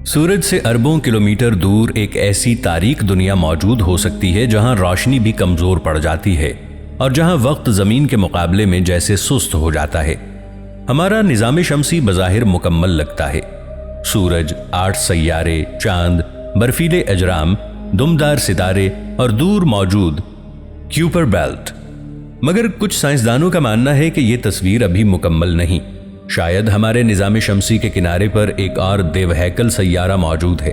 सूरज से अरबों किलोमीटर दूर एक ऐसी तारीक दुनिया मौजूद हो सकती है जहां रोशनी भी कमजोर पड़ जाती है और जहां वक्त जमीन के मुकाबले में जैसे सुस्त हो जाता है। हमारा निजाम शमसी बज़ाहिर मुकम्मल लगता है। सूरज, 8 सैयारे, चांद, बर्फीले अजराम, दुमदार सितारे और दूर मौजूद क्यूपर बेल्ट। मगर कुछ साइंसदानों का मानना है कि यह तस्वीर अभी मुकम्मल नहीं। शायद हमारे निजाम शमसी के किनारे पर एक और देवहैकल सैयारा मौजूद है,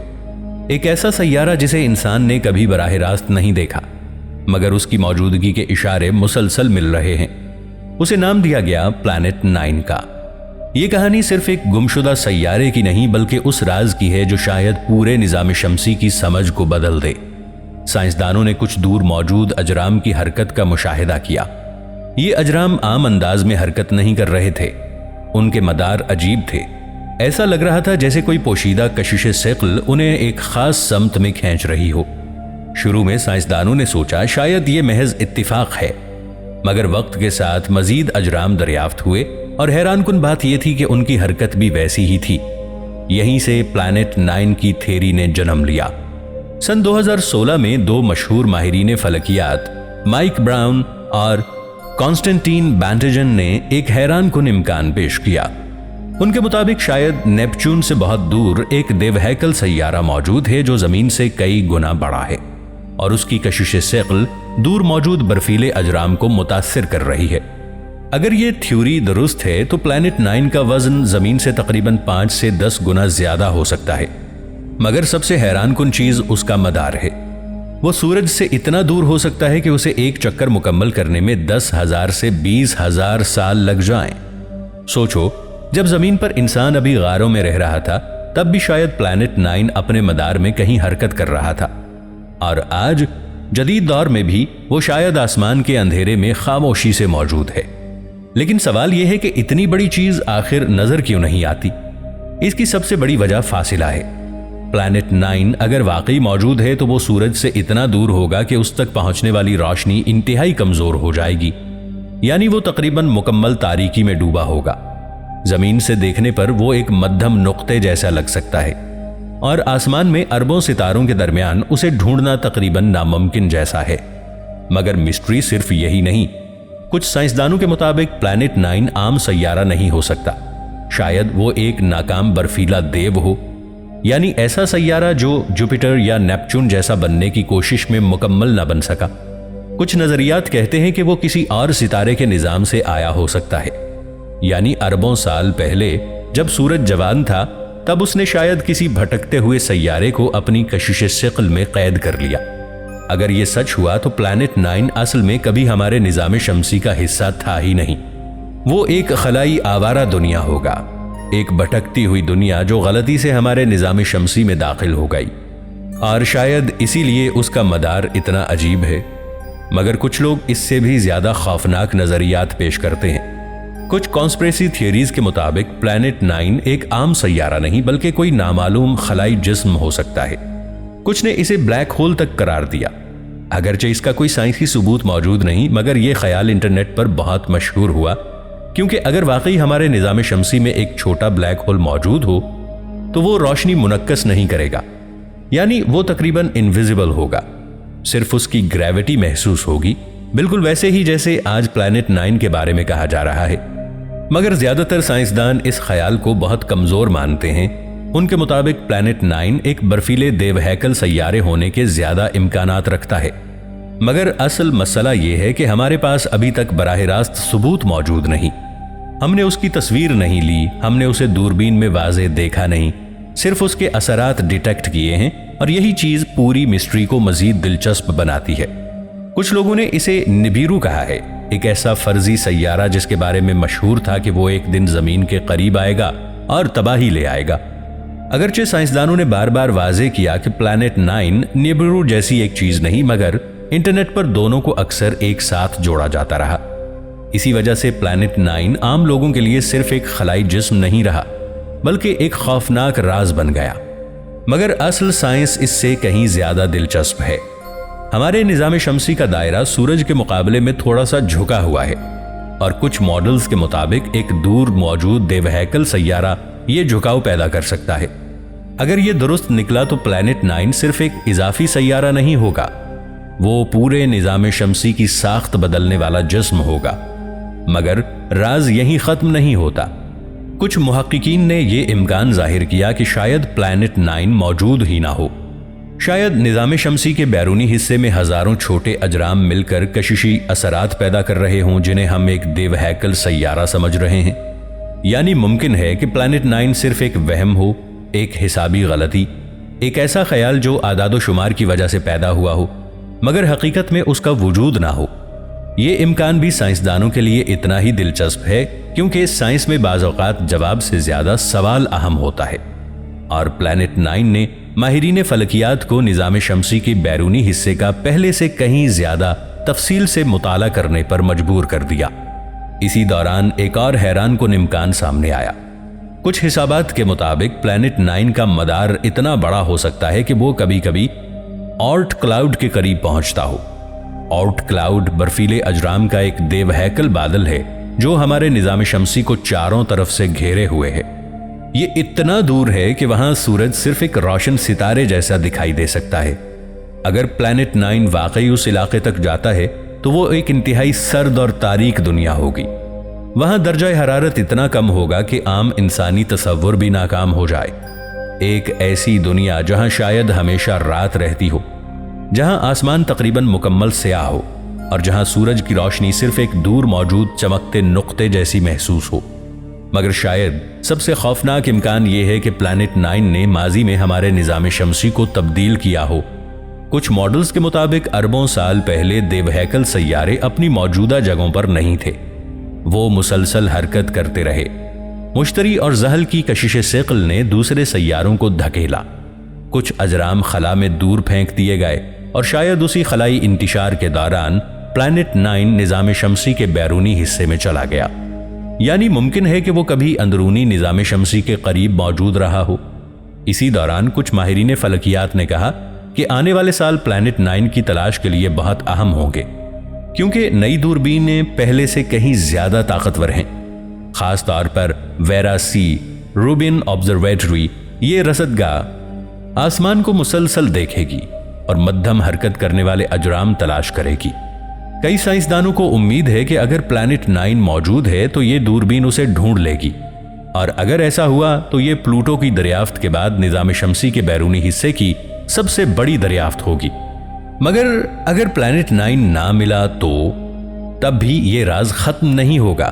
एक ऐसा सैयारा जिसे इंसान ने कभी बराह रास्त नहीं देखा, मगर उसकी मौजूदगी के इशारे मुसलसल मिल रहे हैं। उसे नाम दिया गया प्लैनेट 9 का। यह कहानी सिर्फ एक गुमशुदा सैयारे की नहीं बल्कि उस राज की है जो शायद पूरे निजाम शमसी की समझ को बदल दे। साइंसदानों ने कुछ दूर मौजूद अजराम की हरकत का मुशाहिदा किया। ये अजराम आम अंदाज में हरकत नहीं कर रहे थे, उनके मदार अजीब थे। ऐसा लग रहा था जैसे कोई पोशीदा कशिश सिक़्ल उन्हें एक खास समत में खींच रही हो। शुरू में साइंसदानों ने सोचा शायद ये महज इत्तिफाक है, मगर वक्त के साथ मजीद अजराम दरियाफ्त हुए और हैरानकुन बात यह थी कि उनकी हरकत भी वैसी ही थी। यहीं से प्लैनेट 9 की थ्योरी ने जन्म लिया। सन 2016 में दो मशहूर माहिरीन फलकियात माइक ब्राउन और कॉन्स्टेंटीन बैंटेजन ने एक हैरानकुन इम्कान पेश किया। उनके मुताबिक शायद नेपच्यून से बहुत दूर एक देवहैकल सैयारा मौजूद है जो जमीन से कई गुना बड़ा है और उसकी कशिश सिक़्ल दूर मौजूद बर्फीले अजराम को मुतासिर कर रही है। अगर ये थ्योरी दुरुस्त है तो प्लैनेट 9 का वजन जमीन से तकरीबन 5 से 10 गुना ज्यादा हो सकता है। मगर सबसे हैरानकुन चीज उसका मदार है। वो सूरज से इतना दूर हो सकता है कि उसे एक चक्कर मुकम्मल करने में 10,000 से 20,000 साल लग जाएं। सोचो, जब जमीन पर इंसान अभी गारों में रह रहा था तब भी शायद प्लैनेट 9 अपने मदार में कहीं हरकत कर रहा था, और आज जदीद दौर में भी वो शायद आसमान के अंधेरे में खामोशी से मौजूद है। लेकिन सवाल यह है कि इतनी बड़ी चीज आखिर नजर क्यों नहीं आती? इसकी सबसे बड़ी वजह फासिला है। प्लैनेट 9 अगर वाकई मौजूद है तो वो सूरज से इतना दूर होगा कि उस तक पहुंचने वाली रोशनी इंतहाई कमजोर हो जाएगी, यानी वो तकरीबन मुकम्मल तारीकी में डूबा होगा। जमीन से देखने पर वो एक मध्यम नुक्ते जैसा लग सकता है और आसमान में अरबों सितारों के दरमियान उसे ढूंढना तकरीबन नामुमकिन जैसा है। मगर मिस्ट्री सिर्फ यही नहीं। कुछ साइंसदानों के मुताबिक प्लैनेट 9 आम सैयारा नहीं हो सकता। शायद वो एक नाकाम बर्फीला देव हो, यानी ऐसा सैयारा जो जुपिटर या नेपच्यून जैसा बनने की कोशिश में मुकम्मल न बन सका। कुछ नजरियात कहते हैं कि वो किसी और सितारे के निजाम से आया हो सकता है, यानी अरबों साल पहले जब सूरज जवान था तब उसने शायद किसी भटकते हुए सैयारे को अपनी कशिश सिक़्ल में कैद कर लिया। अगर ये सच हुआ तो प्लैनेट 9 असल में कभी हमारे निजाम शमसी का हिस्सा था ही नहीं। वो एक खलाई आवारा दुनिया होगा, एक भटकती हुई दुनिया जो गलती से हमारे निजाम शमसी में दाखिल हो गई, और शायद इसीलिए उसका मदार इतना अजीब है। मगर कुछ लोग इससे भी ज्यादा खौफनाक नजरियात पेश करते हैं। कुछ कॉन्स्पिरेसी थियरीज के मुताबिक प्लैनेट 9 एक आम सैयारा नहीं बल्कि कोई नामालूम खलाई जिस्म हो सकता है। कुछ ने इसे ब्लैक होल तक करार दिया। अगरचे इसका कोई साइंसी सबूत मौजूद नहीं, मगर यह ख्याल इंटरनेट पर बहुत मशहूर हुआ, क्योंकि अगर वाकई हमारे निजाम शमसी में एक छोटा ब्लैक होल मौजूद हो तो वो रोशनी मुनक्कस नहीं करेगा, यानी वो तकरीबन इनविजिबल होगा। सिर्फ उसकी ग्रेविटी महसूस होगी, बिल्कुल वैसे ही जैसे आज प्लैनेट 9 के बारे में कहा जा रहा है। मगर ज्यादातर साइंसदान इस ख्याल को बहुत कमजोर मानते हैं। उनके मुताबिक प्लैनेट 9 एक बर्फीले देवहैकल सैयारे होने के ज्यादा इम्कानात रखता है। मगर असल मसला यह है कि हमारे पास अभी तक बराह रास्त सबूत मौजूद नहीं। हमने उसकी तस्वीर नहीं ली, हमने उसे दूरबीन में वाज़े देखा नहीं, सिर्फ उसके असरात डिटेक्ट किए हैं, और यही चीज पूरी मिस्ट्री को मजीद दिलचस्प बनाती है। कुछ लोगों ने इसे निबिरू कहा है, एक ऐसा फर्जी सैयारा जिसके बारे में मशहूर था कि वो एक दिन जमीन के करीब आएगा और तबाही ले आएगा। अगरचे साइंसदानों ने बार बार वाजे किया कि प्लैनेट 9 निबिरू जैसी एक चीज नहीं, मगर इंटरनेट पर दोनों को अक्सर एक साथ जोड़ा जाता रहा। इसी वजह से प्लैनेट 9 आम लोगों के लिए सिर्फ एक खलाई जिस्म नहीं रहा, बल्कि एक खौफनाक राज बन गया। मगर असल साइंस इससे कहीं ज्यादा दिलचस्प है। हमारे निजाम शमसी का दायरा सूरज के मुकाबले में थोड़ा सा झुका हुआ है, और कुछ मॉडल्स के मुताबिक एक दूर मौजूद देवहैकल सैयारा ये झुकाव पैदा कर सकता है। اگر یہ درست نکلا تو پلانٹ 9 صرف ایک اضافی سیارہ نہیں ہوگا، وہ پورے نظام شمسی کی ساخت بدلنے والا جسم ہوگا۔ مگر راز یہیں ختم نہیں ہوتا۔ کچھ محققین نے یہ امکان ظاہر کیا کہ شاید پلانٹ 9 موجود ہی نہ ہو۔ شاید نظام شمسی کے بیرونی حصے میں ہزاروں چھوٹے اجرام مل کر کششی اثرات پیدا کر رہے ہوں، جنہیں ہم ایک دیو ہیکل سیارہ سمجھ رہے ہیں۔ یعنی ممکن ہے کہ پلانٹ 9 صرف ایک وہم ہو، ایک حسابی غلطی، ایک ایسا خیال جو اعداد و شمار کی وجہ سے پیدا ہوا ہو، مگر حقیقت میں اس کا وجود نہ ہو۔ یہ امکان بھی سائنسدانوں کے لیے اتنا ہی دلچسپ ہے، کیونکہ سائنس میں بعض اوقات جواب سے زیادہ سوال اہم ہوتا ہے، اور پلانٹ 9 نے ماہرین فلکیات کو نظام شمسی کے بیرونی حصے کا پہلے سے کہیں زیادہ تفصیل سے مطالعہ کرنے پر مجبور کر دیا۔ اسی دوران ایک اور حیران کن امکان سامنے آیا۔ کچھ حسابات کے مطابق پلانٹ 9 کا مدار اتنا بڑا ہو سکتا ہے کہ وہ کبھی کبھی اورٹ کلاؤڈ کے قریب پہنچتا ہو۔ اورٹ کلاؤڈ برفیلے اجرام کا ایک دیو ہیکل بادل ہے جو ہمارے نظام شمسی کو چاروں طرف سے گھیرے ہوئے ہے۔ یہ اتنا دور ہے کہ وہاں سورج صرف ایک روشن ستارے جیسا دکھائی دے سکتا ہے۔ اگر پلانٹ 9 واقعی اس علاقے تک جاتا ہے تو وہ ایک انتہائی سرد اور تاریک دنیا ہوگی۔ وہاں درجہ حرارت اتنا کم ہوگا کہ عام انسانی تصور بھی ناکام ہو جائے۔ ایک ایسی دنیا جہاں شاید ہمیشہ رات رہتی ہو، جہاں آسمان تقریباً مکمل سیاہ ہو، اور جہاں سورج کی روشنی صرف ایک دور موجود چمکتے نقطے جیسی محسوس ہو۔ مگر شاید سب سے خوفناک امکان یہ ہے کہ پلانٹ 9 نے ماضی میں ہمارے نظام شمسی کو تبدیل کیا ہو۔ کچھ ماڈلز کے مطابق اربوں سال پہلے دیو ہیکل سیارے اپنی موجودہ جگہوں پر نہیں تھے، وہ مسلسل حرکت کرتے رہے۔ مشتری اور زحل کی کشش ثقل نے دوسرے سیاروں کو دھکیلا، کچھ اجرام خلا میں دور پھینک دیے گئے، اور شاید اسی خلائی انتشار کے دوران پلانٹ 9 نظام شمسی کے بیرونی حصے میں چلا گیا۔ یعنی ممکن ہے کہ وہ کبھی اندرونی نظام شمسی کے قریب موجود رہا ہو۔ اسی دوران کچھ ماہرین فلکیات نے کہا کہ آنے والے سال پلانٹ 9 کی تلاش کے لیے بہت اہم ہوں گے، کیونکہ نئی دوربینیں پہلے سے کہیں زیادہ طاقتور ہیں۔ خاص طور پر ویرا سی روبن آبزرویٹری، یہ رصدگاہ آسمان کو مسلسل دیکھے گی اور مدھم حرکت کرنے والے اجرام تلاش کرے گی۔ کئی سائنسدانوں کو امید ہے کہ اگر پلانٹ 9 موجود ہے تو یہ دوربین اسے ڈھونڈ لے گی، اور اگر ایسا ہوا تو یہ پلوٹو کی دریافت کے بعد نظام شمسی کے بیرونی حصے کی سب سے بڑی دریافت ہوگی۔ مگر اگر پلانٹ 9 نہ ملا تو تب بھی یہ راز ختم نہیں ہوگا،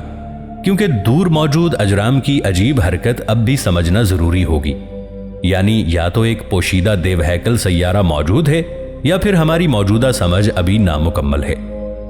کیونکہ دور موجود اجرام کی عجیب حرکت اب بھی سمجھنا ضروری ہوگی۔ یعنی یا تو ایک پوشیدہ دیو ہیکل سیارہ موجود ہے، یا پھر ہماری موجودہ سمجھ ابھی نامکمل ہے۔